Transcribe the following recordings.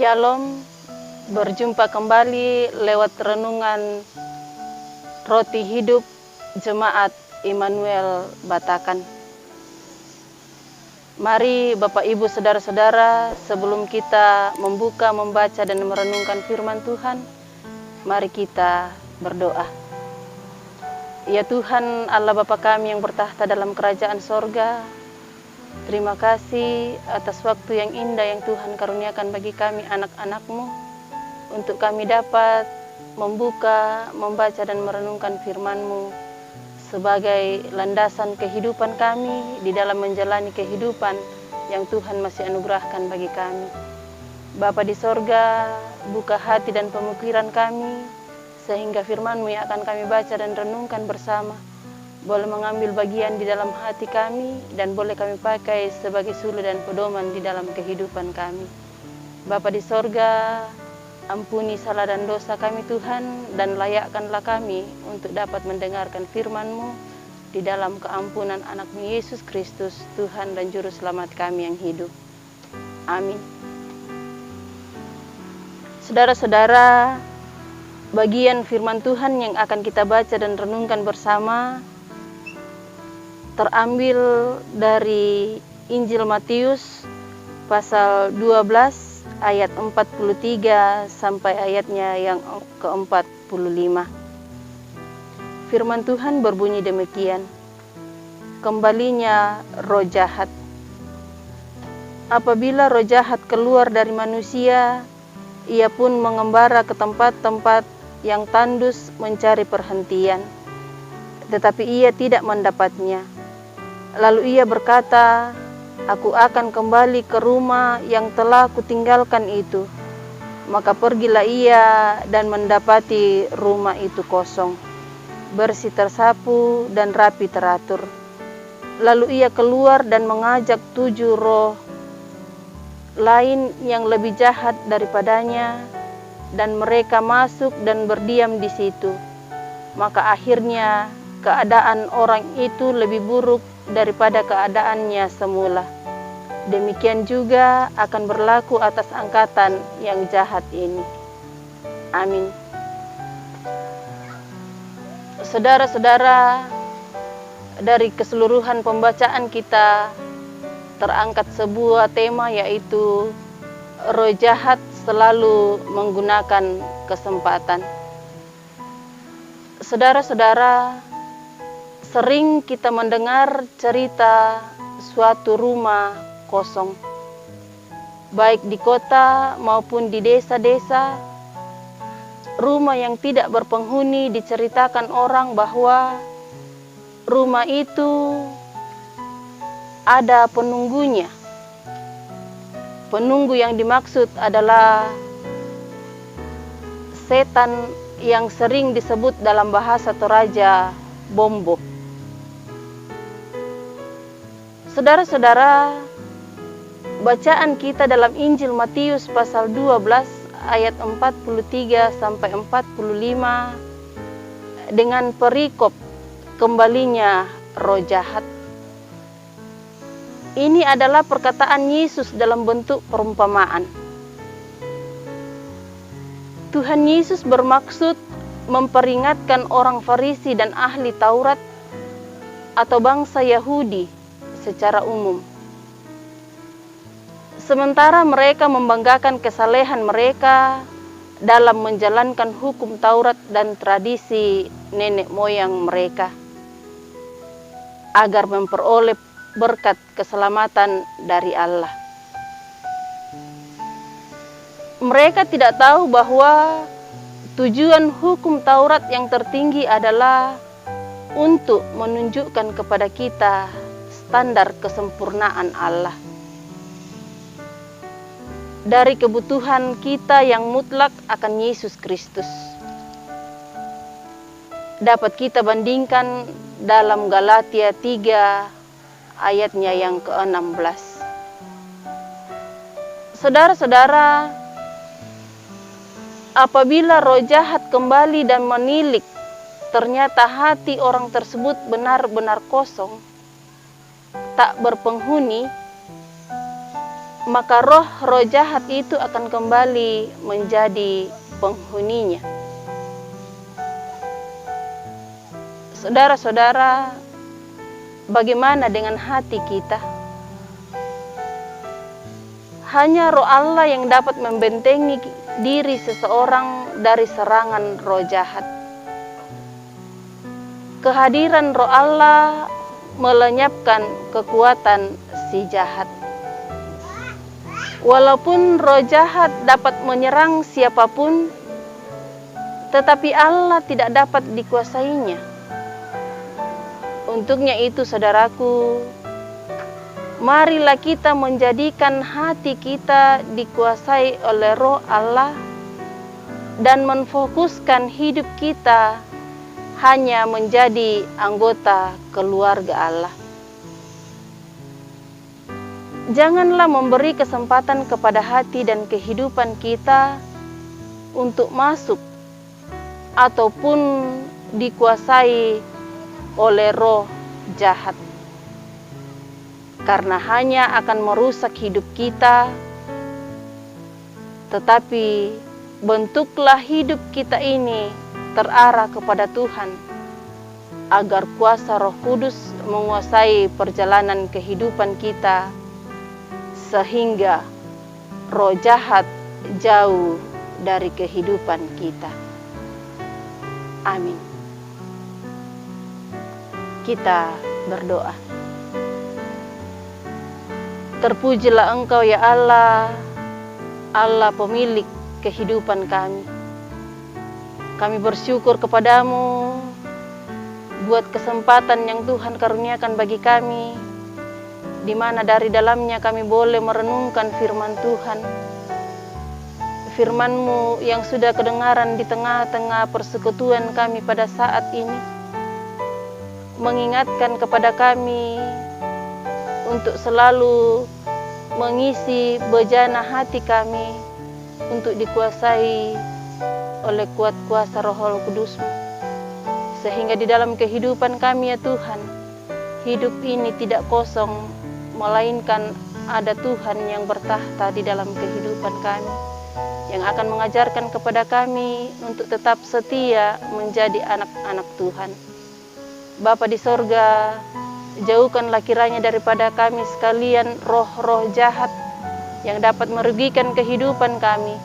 Shalom, berjumpa kembali lewat renungan Roti Hidup Jemaat Immanuel Batakan. Mari Bapak Ibu Saudara-saudara, sebelum kita membuka, membaca dan merenungkan firman Tuhan, mari kita berdoa. Ya Tuhan Allah Bapa kami yang bertahta dalam kerajaan sorga, terima kasih atas waktu yang indah yang Tuhan karuniakan bagi kami anak-anak-Mu, untuk kami dapat membuka, membaca dan merenungkan firman-Mu sebagai landasan kehidupan kami di dalam menjalani kehidupan yang Tuhan masih anugerahkan bagi kami. Bapa di sorga, buka hati dan pemikiran kami, sehingga firman-Mu yang akan kami baca dan renungkan bersama boleh mengambil bagian di dalam hati kami dan boleh kami pakai sebagai suluh dan pedoman di dalam kehidupan kami. Bapa di sorga, ampuni salah dan dosa kami Tuhan, dan layakkanlah kami untuk dapat mendengarkan firman-Mu di dalam keampunan anak-Mu Yesus Kristus, Tuhan dan Juru Selamat kami yang hidup. Amin. Saudara-saudara, bagian firman Tuhan yang akan kita baca dan renungkan bersama terambil dari Injil Matius pasal 12 ayat 43 sampai ayatnya yang ke-45. Firman Tuhan berbunyi demikian. Kembalinya roh jahat. Apabila roh jahat keluar dari manusia, ia pun mengembara ke tempat-tempat yang tandus mencari perhentian, tetapi ia tidak mendapatnya. Lalu ia berkata, "Aku akan kembali ke rumah yang telah kutinggalkan itu." Maka pergilah ia dan mendapati rumah itu kosong, bersih tersapu dan rapi teratur. Lalu ia keluar dan mengajak 7 roh lain yang lebih jahat daripadanya, dan mereka masuk dan berdiam di situ. Maka akhirnya keadaan orang itu lebih buruk daripada keadaannya semula. Demikian juga akan berlaku atas angkatan yang jahat ini. Amin. Saudara-saudara, dari keseluruhan pembacaan kita terangkat sebuah tema, yaitu roh jahat selalu menggunakan kesempatan. Saudara-saudara, sering kita mendengar cerita suatu rumah kosong, baik di kota maupun di desa-desa. Rumah yang tidak berpenghuni diceritakan orang bahwa rumah itu ada penunggunya. Penunggu yang dimaksud adalah setan yang sering disebut dalam bahasa Toraja Bombo. Saudara-saudara, bacaan kita dalam Injil Matius pasal 12 ayat 43 sampai 45 dengan perikop kembalinya roh jahat. Ini adalah perkataan Yesus dalam bentuk perumpamaan. Tuhan Yesus bermaksud memperingatkan orang Farisi dan ahli Taurat atau bangsa Yahudi secara umum. Sementara mereka membanggakan kesalehan mereka dalam menjalankan hukum Taurat dan tradisi nenek moyang mereka, agar memperoleh berkat keselamatan dari Allah. Mereka tidak tahu bahwa tujuan hukum Taurat yang tertinggi adalah untuk menunjukkan kepada kita standar kesempurnaan Allah. Dari kebutuhan kita yang mutlak akan Yesus Kristus. Dapat kita bandingkan dalam Galatia 3 ayatnya yang ke-16. Saudara-saudara, apabila roh jahat kembali dan menilik, ternyata hati orang tersebut benar-benar kosong, tak berpenghuni, maka roh-roh jahat itu akan kembali menjadi penghuninya. Saudara-saudara, bagaimana dengan hati kita? Hanya roh Allah yang dapat membentengi diri seseorang dari serangan roh jahat. Kehadiran roh Allah melenyapkan kekuatan si jahat. Walaupun roh jahat dapat menyerang siapapun, tetapi Allah tidak dapat dikuasainya. Untuknya itu, saudaraku, marilah kita menjadikan hati kita dikuasai oleh roh Allah dan menfokuskan hidup kita hanya menjadi anggota keluarga Allah. Janganlah memberi kesempatan kepada hati dan kehidupan kita untuk masuk ataupun dikuasai oleh roh jahat, karena hanya akan merusak hidup kita. Tetapi bentuklah hidup kita ini terarah kepada Tuhan, agar kuasa Roh Kudus menguasai perjalanan kehidupan kita, sehingga roh jahat jauh dari kehidupan kita. Amin. Kita berdoa. Terpujilah Engkau ya Allah, Allah pemilik kehidupan kami. Kami bersyukur kepadamu buat kesempatan yang Tuhan karuniakan bagi kami, di mana dari dalamnya kami boleh merenungkan firman Tuhan. Firman-Mu yang sudah kedengaran di tengah-tengah persekutuan kami pada saat ini, mengingatkan kepada kami untuk selalu mengisi bejana hati kami untuk dikuasai oleh kuat kuasa Roh Kudus-Mu, sehingga di dalam kehidupan kami ya Tuhan, hidup ini tidak kosong, melainkan ada Tuhan yang bertahta di dalam kehidupan kami, yang akan mengajarkan kepada kami untuk tetap setia menjadi anak-anak Tuhan. Bapa di sorga, jauhkanlah kiranya daripada kami sekalian roh-roh jahat yang dapat merugikan kehidupan kami,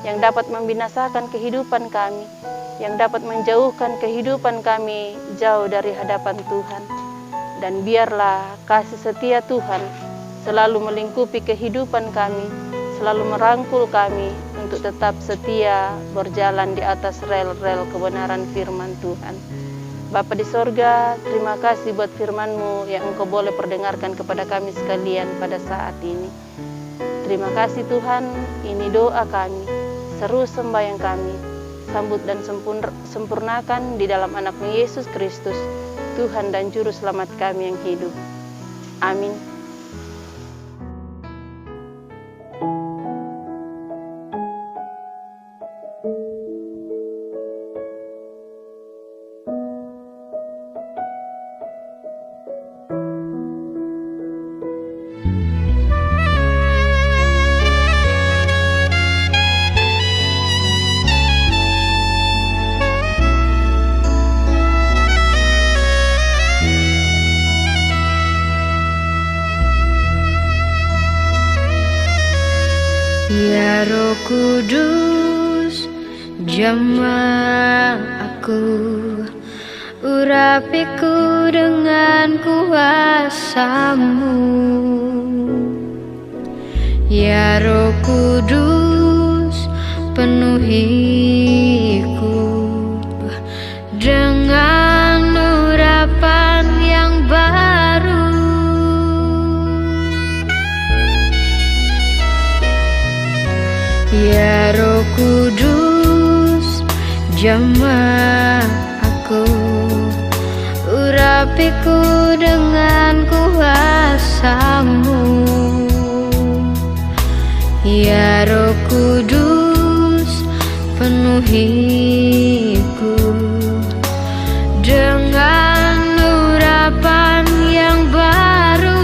yang dapat membinasakan kehidupan kami, yang dapat menjauhkan kehidupan kami jauh dari hadapan Tuhan. Dan biarlah kasih setia Tuhan selalu melingkupi kehidupan kami, selalu merangkul kami untuk tetap setia berjalan di atas rel-rel kebenaran firman Tuhan. Bapa di sorga, terima kasih buat firman-Mu yang Engkau boleh perdengarkan kepada kami sekalian pada saat ini. Terima kasih Tuhan, ini doa kami, seru sembahyang kami, sambut dan sempurnakan di dalam anak-Mu Yesus Kristus, Tuhan dan Juru Selamat kami yang hidup. Amin. Ya Roh Kudus, jamah aku, urapiku dengan kuasa-Mu. Ya Roh Kudus, penuhiku dengan urapan yang baru. Ya Roh Kudus, jamah aku, urapiku dengan kuasa-Mu. Ya Roh Kudus, penuhiku dengan urapan yang baru.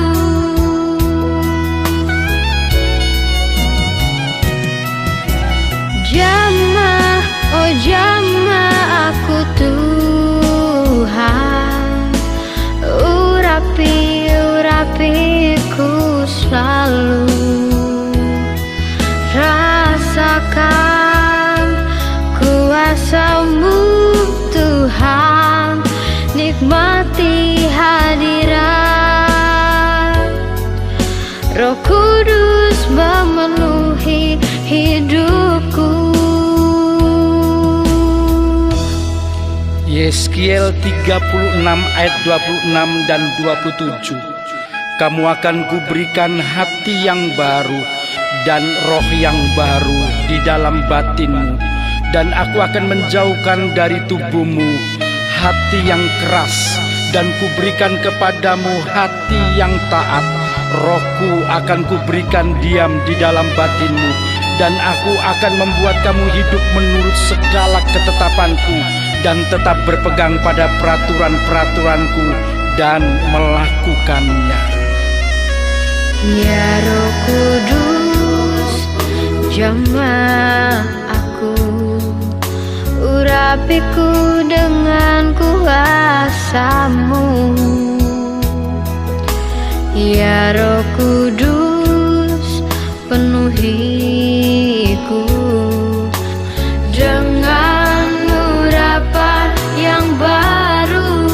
Yeskiel 36 ayat 26 dan 27. Kamu akan kuberikan hati yang baru dan roh yang baru di dalam batinmu, dan aku akan menjauhkan dari tubuhmu hati yang keras, dan kuberikan kepadamu hati yang taat. Rohku akan kuberikan diam di dalam batinmu, dan aku akan membuat kamu hidup menurut segala ketetapanku, dan tetap berpegang pada peraturan-peraturanku dan melakukannya. Ya Roh Kudus, jamah aku, urapiku dengan kuasa-Mu. Ya Roh Kudus, penuhiku dengan urapan yang baru.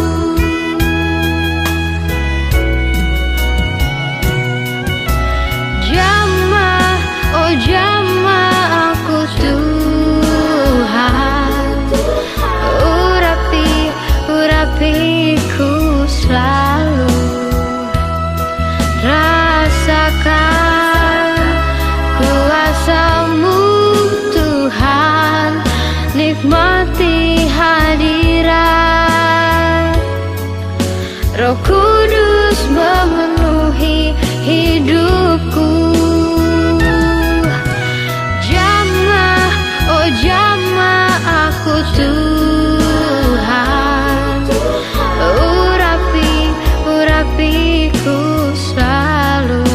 Jamah, oh jamah aku Tuhan, urapiku selalu. Rasakan kuasa-Mu Tuhan, nikmati hadirat. Roh Kudus memenuhi hidupku. Jamah, oh jamah aku Tuhan, urapiku selalu.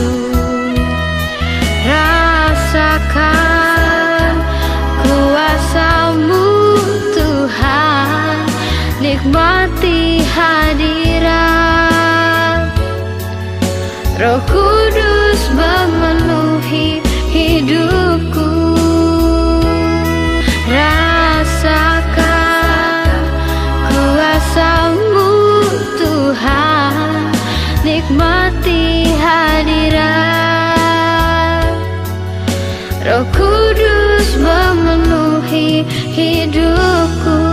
Rasakan kuasa-Mu Tuhan, nikmati hadirat. Roh Kudus memenuhi hidupku. Rasakan kuasa-Mu Tuhan, nikmati hadirat. Roh Kudus memenuhi hidupku.